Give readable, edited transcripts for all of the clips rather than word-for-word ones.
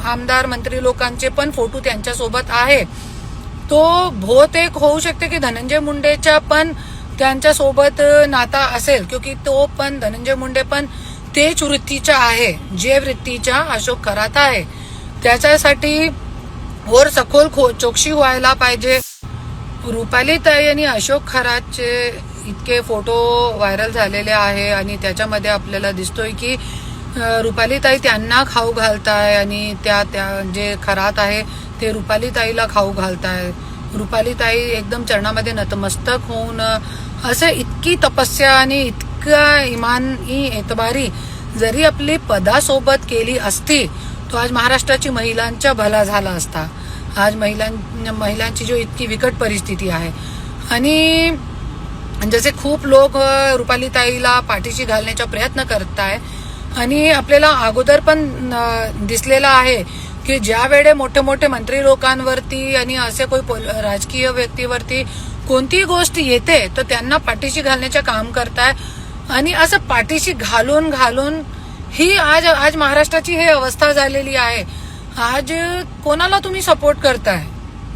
आमदार मंत्री लोकांचे पण फोटो त्यांच्यासोबत आहे. तो बहुतेक होऊ शकते की धनंजय मुंडेच्या पण त्यांच्यासोबत नाता असेल, क्योंकि तो पण धनंजय मुंडे पण तेच वृत्तीचा आहे जे वृत्तीचा अशोक खरात आहे. त्याच्यासाठी वर सखोल चौकशी व्हायला पाहिजे. रुपालीताई आणि अशोक खरातचे इतके फोटो व्हायरल झालेले आहे आणि त्याच्यामध्ये आपल्याला दिसतोय की रुपालीताई त्यांना खाऊ घालताय आणि त्या जे खरात आहे ते रुपालीताईला खाऊ घालताय. रुपालीताई एकदम चरणामध्ये नतमस्तक होऊन असं इतकी तपस्या आणि इतका इमानी एतबारी जरी आपली पदासोबत केली असती तो आज महाराष्ट्राची महिलांचा भला झाला असता. आज महिलांची जो इतकी विकट परिस्थिती आहे आणि जसे खूप लोक रुपालीताईला पाठीशी घालण्याचा प्रयत्न करताय आणि आपल्याला अगोदर पण दिसलेला आहे की ज्या वेळे मोठे मोठे मंत्री लोकांवरती आणि असे कोई राजकीय व्यक्तीवरती कोणतीही गोष्ट येते तर त्यांना पाठीशी घालण्याचे काम करताय आणि असं पाठीशी घालून घालून ही आज महाराष्ट्राची ही अवस्था झालेली आहे. आज कोणाला तुम्ही सपोर्ट करताय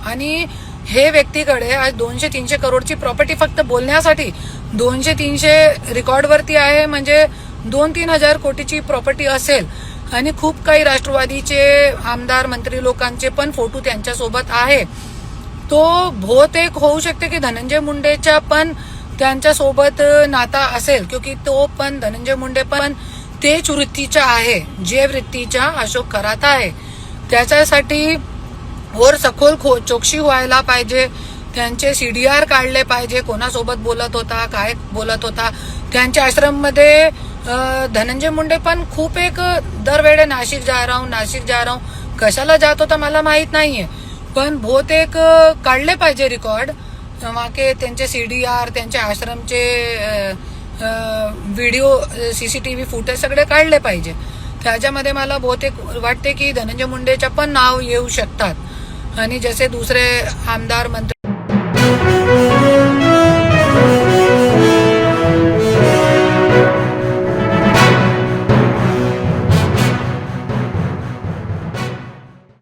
आणि हे व्यक्तीकडे आज 200-300 करोडची प्रॉपर्टी फक्त बोलण्यासाठी 200-300 रेकॉर्डवरती आहे, म्हणजे 2-3 हजार कोटीची प्रॉपर्टी असेल आणि खूप काही राष्ट्रवादीचे आमदार मंत्री लोकांचे पण फोटो त्यांच्यासोबत आहे. तो बहुतेक होऊ शकते की धनंजय मुंडेच्या पण त्यांच्यासोबत नाता असेल, क्योंकि तो पण धनंजय मुंडे पण तेच वृत्तीचा आहे जे वृत्तीचा अशोक खरात आहे. त्याच्यासाठी वर सखोल चौकशी व्हायला पाहिजे. त्यांचे CDR काढले पाहिजे, कोणासोबत बोलत होता, काय बोलत होता. त्यांच्या आश्रममध्ये धनंजय मुंडे पण खूप एक दरवेळे नाशिक जा रहा हूं कशाला जात होता मला माहित नाहीये, पण बहुतेक काढले पाहिजे रेकॉर्ड मागे त्यांचे CDR, त्यांच्या आश्रमचे व्हिडिओ, CCTV फुटेज सगळे काढले पाहिजे. त्याच्यामध्ये मला बहुतेक वाटते की धनंजय मुंडेच्या पण नाव येऊ शकतात आणि जसे दुसरे आमदार मंत्री